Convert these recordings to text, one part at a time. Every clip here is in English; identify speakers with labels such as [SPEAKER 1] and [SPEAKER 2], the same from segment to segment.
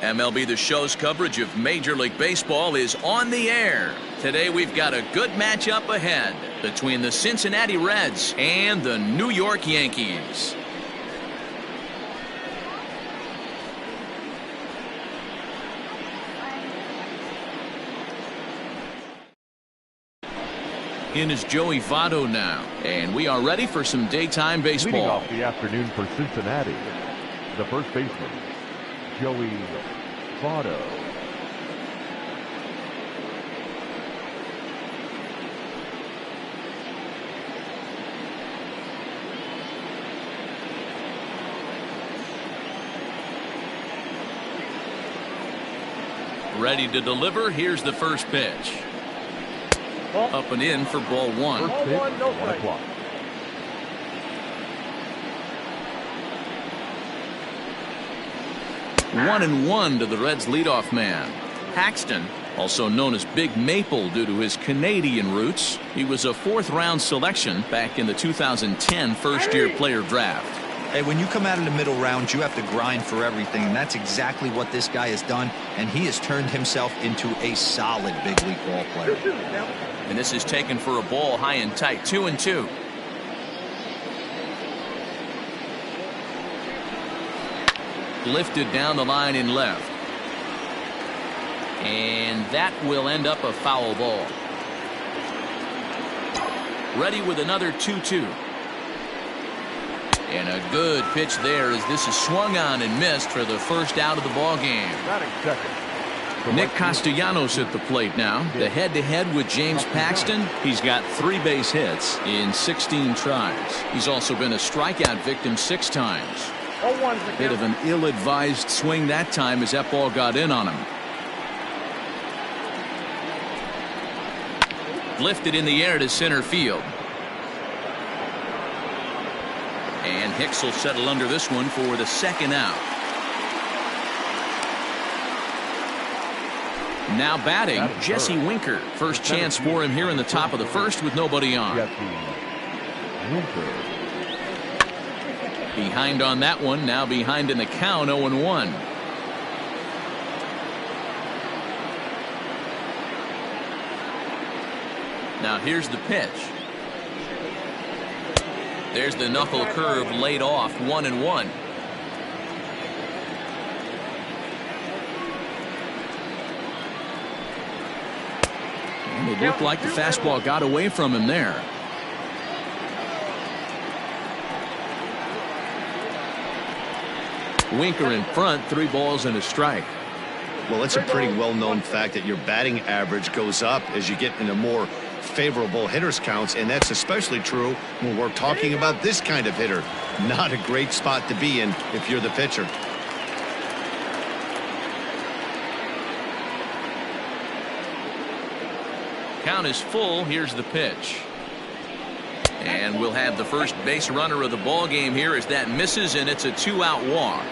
[SPEAKER 1] MLB The Show's coverage of Major League Baseball is on the air. Today we've got a good matchup ahead between the Cincinnati Reds and the New York Yankees. In is Joey Votto now, and we are ready for some daytime baseball.
[SPEAKER 2] Leading off the afternoon for Cincinnati, the first baseman, Joey Votto.
[SPEAKER 1] Ready to deliver. Here's the first pitch. Up and in for ball one.
[SPEAKER 2] First pitch, 1 o'clock.
[SPEAKER 1] One and one to the Reds leadoff man. Paxton, also known as Big Maple due to his Canadian roots. He was a fourth-round selection back in the 2010 first-year player draft.
[SPEAKER 3] Hey, when you come out in the middle rounds, you have to grind for everything, and that's exactly what this guy has done, and he has turned himself into a solid big league ball player.
[SPEAKER 1] And this is taken for a ball high and tight, 2-2. Lifted down the line in left. And that will end up a foul ball. Ready with another 2-2. And a good pitch there as this is swung on and missed for the first out of the ball game.
[SPEAKER 2] Batting second.
[SPEAKER 1] Nick Castellanos at the plate now. The head-to-head with James Paxton. He's got 3 base hits in 16 tries. He's also been a strikeout victim 6 times. Bit of an ill-advised swing that time as that ball got in on him. Lifted in the air to center field. And Hicks will settle under this one for the second out. Now batting, Jesse Winker. First chance for him here in the top of the first with nobody on. Behind on that one, now behind in the count, 0-1. Now here's the pitch. There's the knuckle curve laid off, 1-1. And it looked like the fastball got away from him there. Winker in front, 3 balls and a strike.
[SPEAKER 4] Well, it's a pretty well-known fact that your batting average goes up as you get into more favorable hitters counts, and that's especially true when we're talking about this kind of hitter. Not a great spot to be in if you're the pitcher.
[SPEAKER 1] Count is full. Here's the pitch. And we'll have the first base runner of the ball game here as that misses, and it's a 2-out walk.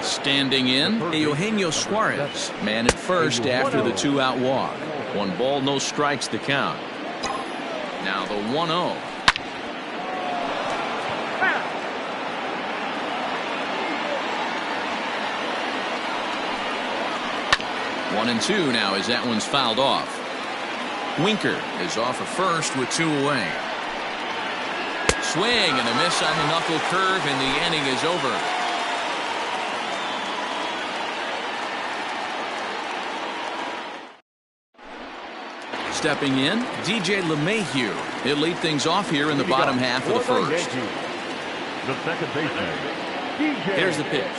[SPEAKER 1] Standing in, Eugenio Suarez. Man at first after the 2-out walk. 1 ball, no strikes to count. Now the 1-0. One and 2 now as that one's fouled off. Winker is off at first with 2 away. Swing and a miss on the knuckle curve, and the inning is over. Stepping in, DJ LeMahieu. He'll lead things off here in the bottom half of the first.
[SPEAKER 2] The second baseman,
[SPEAKER 1] Here's the pitch.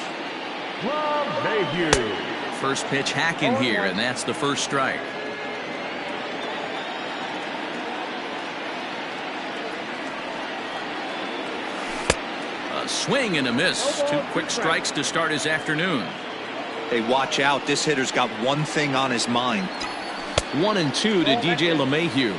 [SPEAKER 2] LeMahieu.
[SPEAKER 1] First pitch hacking here, and that's the first strike. A swing and a miss. 2 quick strikes to start his afternoon.
[SPEAKER 3] Hey, watch out. This hitter's got one thing on his mind.
[SPEAKER 1] 1 and 2 to DJ LeMahieu.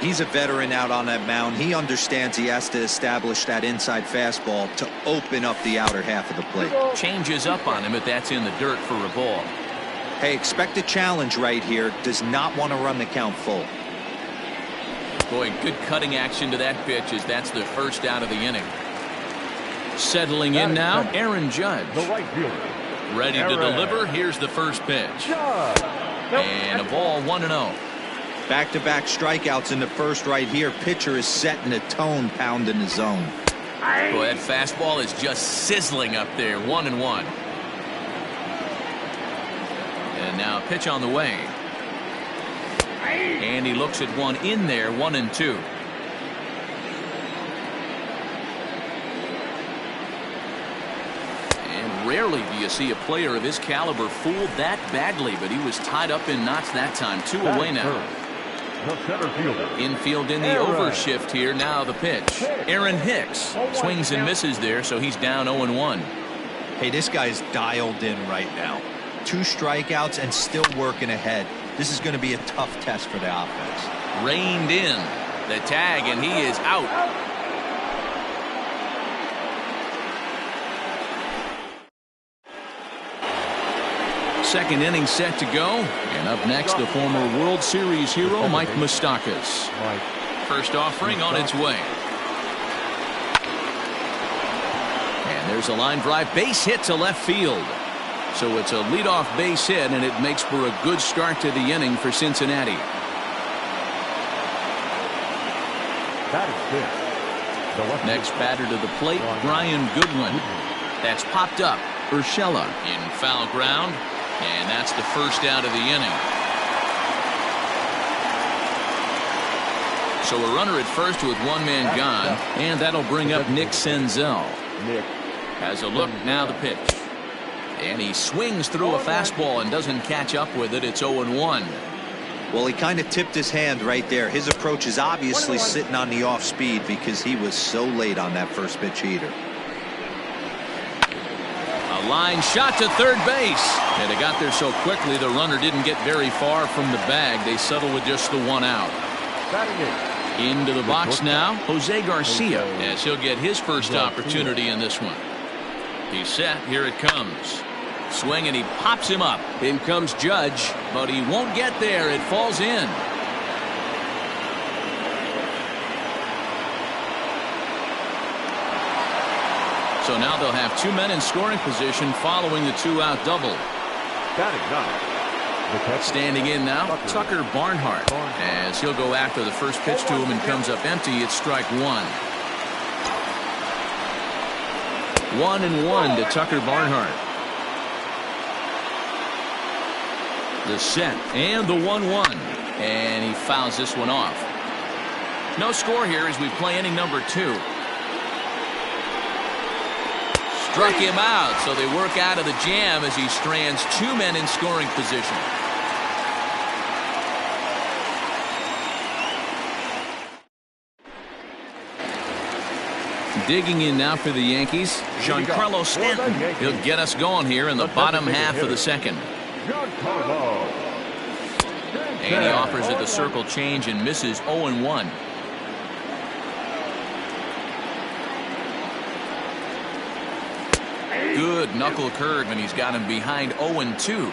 [SPEAKER 3] He's a veteran out on that mound. He understands he has to establish that inside fastball to open up the outer half of the plate.
[SPEAKER 1] Changes up on him, but that's in the dirt for a ball.
[SPEAKER 3] Hey, expect a challenge right here. Does not want to run the count full.
[SPEAKER 1] Boy, good cutting action to that pitch as that's the first out of the inning. Settling in now, Aaron Judge.
[SPEAKER 2] The right fielder,
[SPEAKER 1] Ready to deliver. Here's the first pitch. And a ball 1-0.
[SPEAKER 3] Back-to-back strikeouts in the first right here. Pitcher is setting the tone, pounding the zone.
[SPEAKER 1] Boy, that fastball is just sizzling up there. 1-1. And now a pitch on the way. And he looks at one in there. 1-2. And rarely do you see a player of his caliber fooled that badly, but he was tied up in knots that time. 2 away now. Infield in the overshift here. Now the pitch. Aaron Hicks swings and misses there, so he's down 0-1.
[SPEAKER 3] Hey, this guy's dialed in right now. 2 strikeouts and still working ahead. This is going to be a tough test for the offense.
[SPEAKER 1] Reined in the tag, and he is out. Second inning set to go. And up next, the former World Series hero, Mike Moustakas. First offering on its way. And there's a line drive. Base hit to left field. So it's a leadoff base hit, and it makes for a good start to the inning for Cincinnati. Next batter to the plate, Brian Goodwin. That's popped up. Urshela in foul ground. And that's the first out of the inning. So a runner at first with one man gone. And that'll bring up Nick Senzel. Has a look, now the pitch. And he swings through a fastball and doesn't catch up with it. It's 0-1.
[SPEAKER 3] Well, he kind of tipped his hand right there. His approach is obviously sitting on the off speed because he was so late on that first pitch heater.
[SPEAKER 1] A line shot to third base. And they got there so quickly the runner didn't get very far from the bag. They settled with just the one out. Into the box now, Jose Garcia, as he'll get his first opportunity in this one. He's set. Here it comes. Swing, and he pops him up. In comes Judge, but he won't get there. It falls in. So now they'll have 2 men in scoring position following the 2-out double. Standing in now, Tucker Barnhart, as he'll go after the first pitch to him and comes up empty. It's strike 1. 1-1 to Tucker Barnhart. The set and the 1-1, and he fouls this one off. No score here as we play inning number 2. Struck him out, so they work out of the jam as he strands 2 men in scoring position. Digging in now for the Yankees, Giancarlo Stanton. He'll get us going here in the bottom half of the second. And he offers it the circle change and misses. 0-1. Good knuckle curve, and he's got him behind 0-2.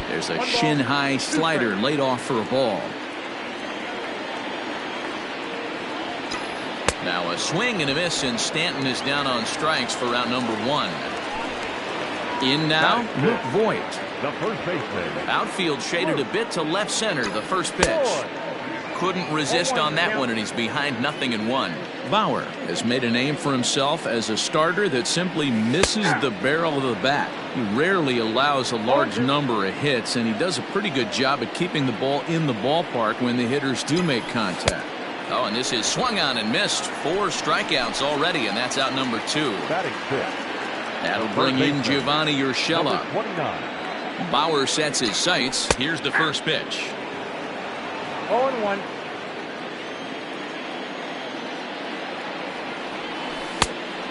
[SPEAKER 1] There's a shin-high slider laid off for a ball. Now a swing and a miss, and Stanton is down on strikes for out number 1. In now, Luke Voigt.
[SPEAKER 2] The first baseman.
[SPEAKER 1] Outfield shaded a bit to left center, the first pitch. Couldn't resist on that one, and he's behind 0-1. Bauer has made a name for himself as a starter that simply misses the barrel of the bat. He rarely allows a large number of hits, and he does a pretty good job at keeping the ball in the ballpark when the hitters do make contact. Oh, and this is swung on and missed. 4 strikeouts already, and that's out number 2. That'll bring in Giovanni Urshela. Bauer sets his sights. Here's the first pitch.
[SPEAKER 2] 0-1.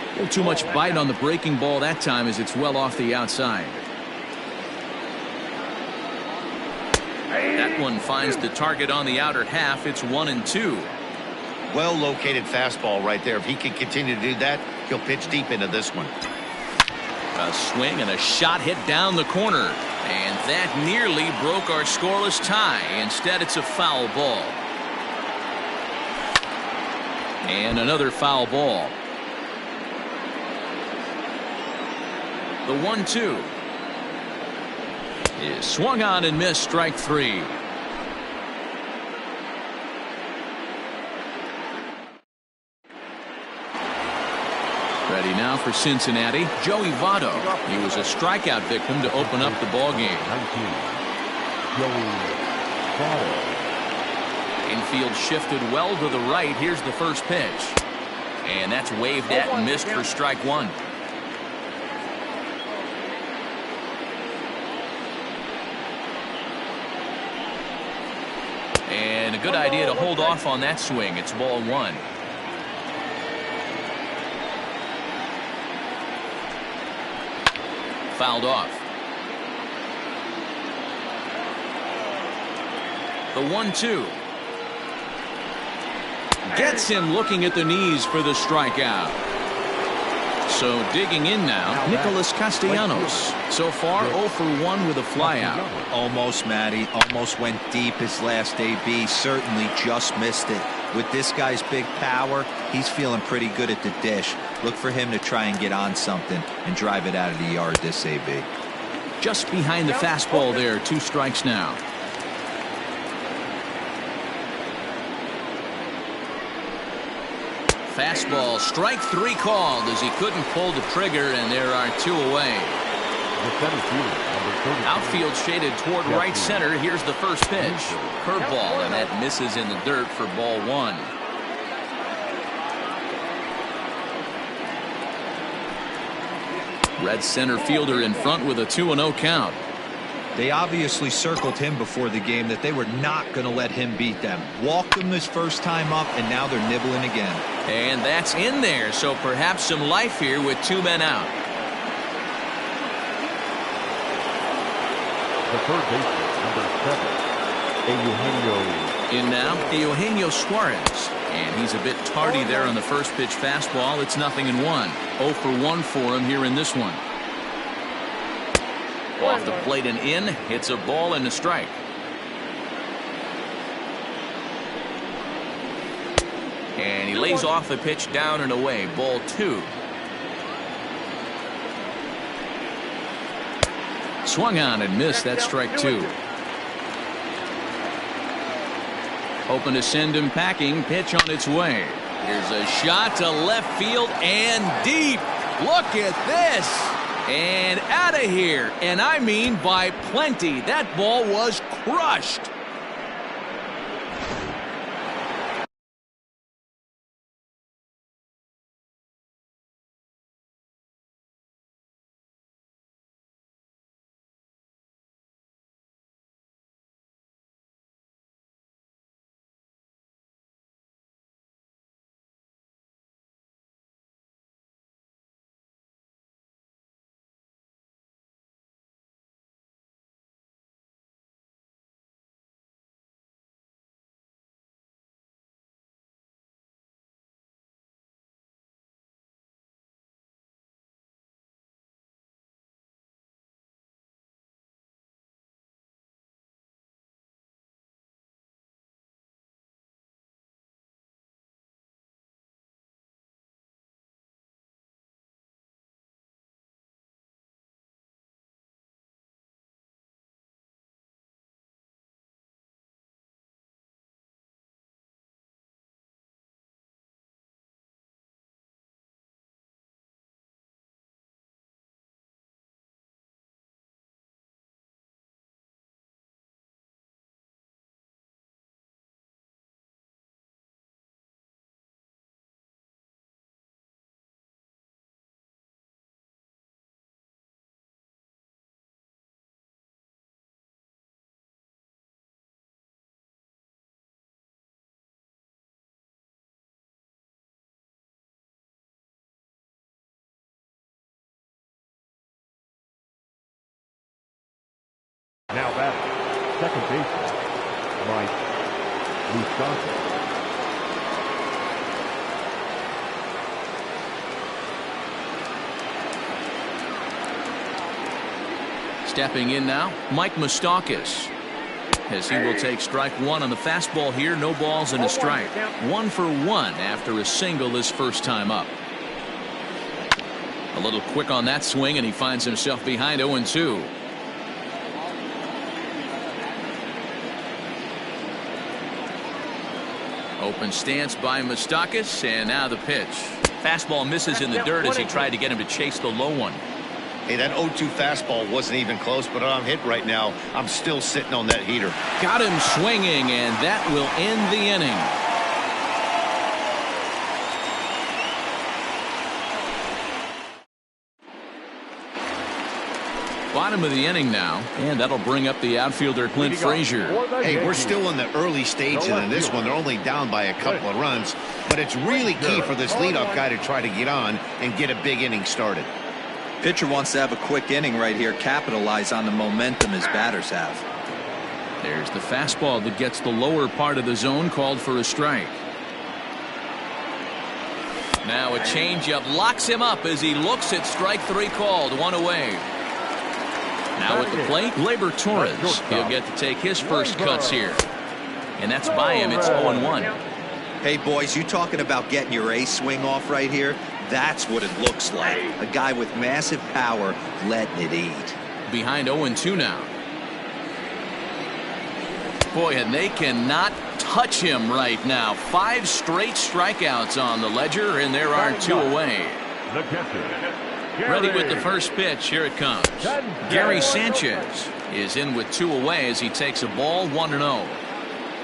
[SPEAKER 1] A little too much bite on the breaking ball that time as it's well off the outside. That one finds the target on the outer half. It's 1-2.
[SPEAKER 4] Well located fastball right there. If he can continue to do that, he'll pitch deep into this one.
[SPEAKER 1] A swing and a shot hit down the corner, and that nearly broke our scoreless tie. Instead, it's a foul ball. And another foul ball. The 1-2 is swung on and missed. Strike 3. Ready now for Cincinnati, Joey Votto. He was a strikeout victim to open up the ball game.
[SPEAKER 2] 19, Joey Votto.
[SPEAKER 1] Infield shifted well to the right. Here's the first pitch. And that's waved at and missed for strike 1. And a good idea to hold off on that swing. It's ball 1. Fouled off. The 1-2 gets him looking at the knees for the strikeout. So digging in now, Nicholas Castellanos. So far 0 for 1 with a flyout.
[SPEAKER 3] Almost, Matty. Almost went deep his last AB. Certainly just missed it. With this guy's big power, he's feeling pretty good at the dish. Look for him to try and get on something and drive it out of the yard this AB.
[SPEAKER 1] Just behind the fastball there. 2 strikes now. Fastball, strike 3 called as he couldn't pull the trigger, and there are 2 away. Outfield shaded toward right center. Here's the first pitch. Curveball, and that misses in the dirt for ball 1. Red center fielder in front with a 2-0 count.
[SPEAKER 3] They obviously circled him before the game that they were not going to let him beat them. Walked him his first time up, and now they're nibbling again.
[SPEAKER 1] And that's in there, so perhaps some life here with 2 men out.
[SPEAKER 2] The third baseman, number 7, Eugenio.
[SPEAKER 1] In now, Eugenio Suarez. And he's a bit tardy there on the first pitch fastball. It's 0-1. 0 for 1 for him here in this one. Off the plate and in. Hits a ball and a strike. And he lays off the pitch down and away. Ball 2. Swung on and missed. That's strike 2. Hoping to send him packing. Pitch on its way. Here's a shot to left field and deep. Look at this. And out of here. And I mean by plenty. That ball was crushed.
[SPEAKER 2] Now batting, second baseman, Mike Moustakas.
[SPEAKER 1] Stepping in now, Mike Moustakas. As he will take strike 1 on the fastball here. No balls and a strike. 1 for 1 after a single his first time up. A little quick on that swing, and he finds himself behind 0-2. Open stance by Moustakas, and now the pitch. Fastball misses in the dirt as he tried to get him to chase the low one.
[SPEAKER 4] Hey, that 0-2 fastball wasn't even close, but I'm hit right now. I'm still sitting on that heater.
[SPEAKER 1] Got him swinging, and that will end the inning. Bottom of the inning now, and that'll bring up the outfielder Clint Frazier.
[SPEAKER 4] Hey, we're still in the early stages in this one. They're only down by a couple of runs, but it's really key for this leadoff guy to try to get on and get a big inning started.
[SPEAKER 3] Pitcher wants to have a quick inning right here, capitalize on the momentum his batters have.
[SPEAKER 1] There's the fastball that gets the lower part of the zone, called for a strike. Now a changeup locks him up as he looks at strike 3 called, 1 away. Now at the plate, Gleyber Torres. He'll get to take his first cuts here. And that's by him. It's 0-1.
[SPEAKER 3] Hey, boys, you talking about getting your ace swing off right here? That's what it looks like. A guy with massive power letting it eat.
[SPEAKER 1] Behind 0-2 now. Boy, and they cannot touch him right now. 5 straight strikeouts on the ledger, and there are 2 away.
[SPEAKER 2] The catcher,
[SPEAKER 1] Ready with the first pitch. Here it comes. Gary Sanchez is in with 2 away as he takes a ball, 1-0.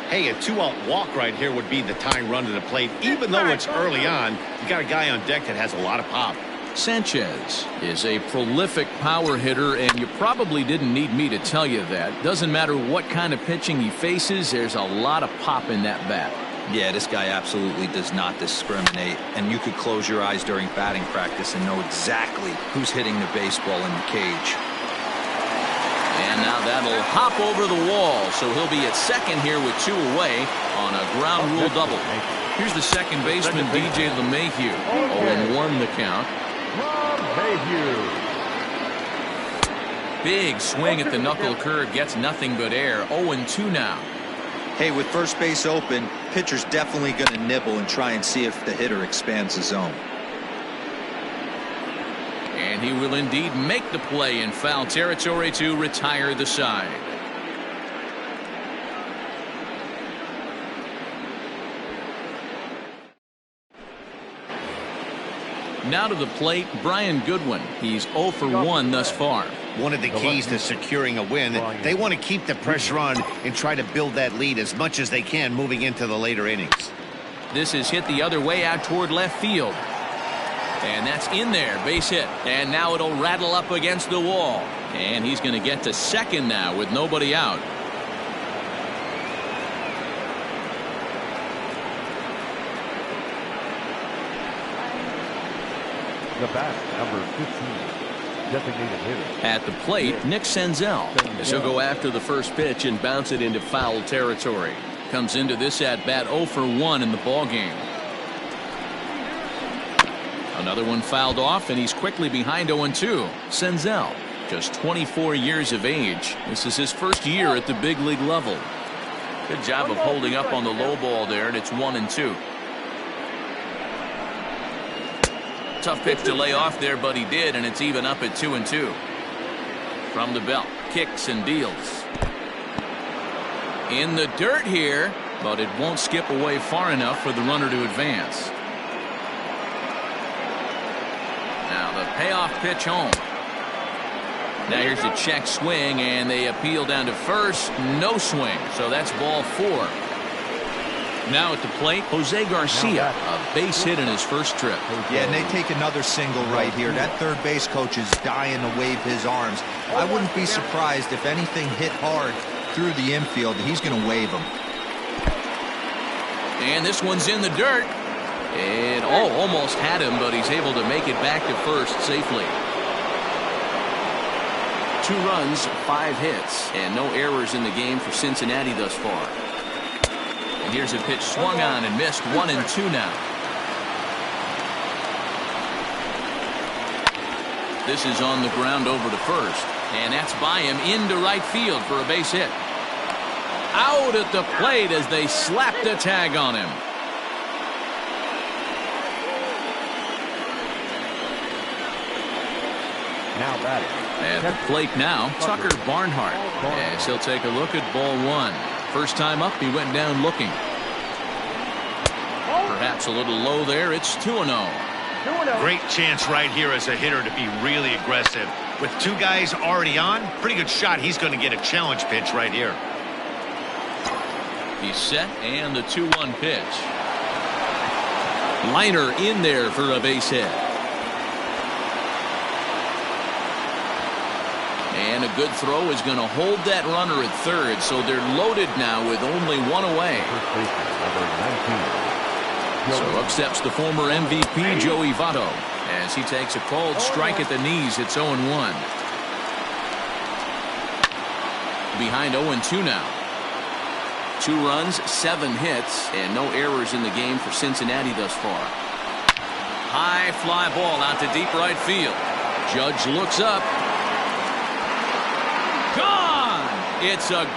[SPEAKER 4] Hey, a 2-out walk right here would be the tying run to the plate. Even though it's early on, you got a guy on deck that has a lot of pop.
[SPEAKER 1] Sanchez is a prolific power hitter, and you probably didn't need me to tell you that. Doesn't matter what kind of pitching he faces, there's a lot of pop in that bat.
[SPEAKER 3] Yeah, this guy absolutely does not discriminate, and you could close your eyes during batting practice and know exactly who's hitting the baseball in the cage.
[SPEAKER 1] And now that'll hop over the wall, so he'll be at second here with 2 away on a ground rule double. Here's the second baseman, DJ LeMahieu. 0-1 the count. Big swing at the knuckle curve, gets nothing but air. 0-2 now.
[SPEAKER 3] Hey, with first base open, pitcher's definitely going to nibble and try and see if the hitter expands the zone.
[SPEAKER 1] And he will indeed make the play in foul territory to retire the side. Now to the plate, Brian Goodwin. He's 0 for 1 thus far.
[SPEAKER 4] One of the keys to securing a win, they want to keep the pressure on and try to build that lead as much as they can moving into the later innings.
[SPEAKER 1] This is hit the other way out toward left field. And that's in there, base hit. And now it'll rattle up against the wall. And he's going to get to second now with nobody out.
[SPEAKER 2] The bat, number 15, designated hitter.
[SPEAKER 1] At the plate, Nick Senzel, as he'll go after the first pitch and bounce it into foul territory. Comes into this at bat 0 for 1 in the ball game. Another one fouled off, and he's quickly behind 0-2. Senzel, just 24 years of age. This is his first year at the big league level. Good job of holding up on the low ball there, and it's 1-2. Tough pitch to lay off there, but he did, and it's even up at 2-2. From the belt, kicks and deals. In the dirt here, but it won't skip away far enough for the runner to advance. Now the payoff pitch home. Now here's a check swing, and they appeal down to first. No swing, so that's ball 4. Now at the plate, Jose Garcia, a base hit in his first trip.
[SPEAKER 3] Yeah, and they take another single right here. That third base coach is dying to wave his arms. I wouldn't be surprised if anything hit hard through the infield. He's going to wave them.
[SPEAKER 1] And this one's in the dirt. And almost had him, but he's able to make it back to first safely. 2 runs, 5 hits, and no errors in the game for Cincinnati thus far. And here's a pitch swung on and missed. 1-2 now. This is on the ground over to first, and that's by him into right field for a base hit. Out at the plate as they slapped a tag on him.
[SPEAKER 2] Now batting.
[SPEAKER 1] At the plate now, Tucker Barnhart. As he'll take a look at ball one. First time up, he went down looking. Perhaps a little low there. It's 2-0.
[SPEAKER 4] Great chance right here as a hitter to be really aggressive. With two guys already on, pretty good shot. He's going to get a challenge pitch right here.
[SPEAKER 1] He's set, and the 2-1 pitch. Liner in there for a base hit. And a good throw is going to hold that runner at third, so they're loaded now with only one away. So up steps the former MVP Joey Votto as he takes a called strike at the knees. It's 0-1. Behind 0-2 now. 2 runs, 7 hits, and no errors in the game for Cincinnati thus far. High fly ball out to deep right field. Judge looks up. Gone! It's a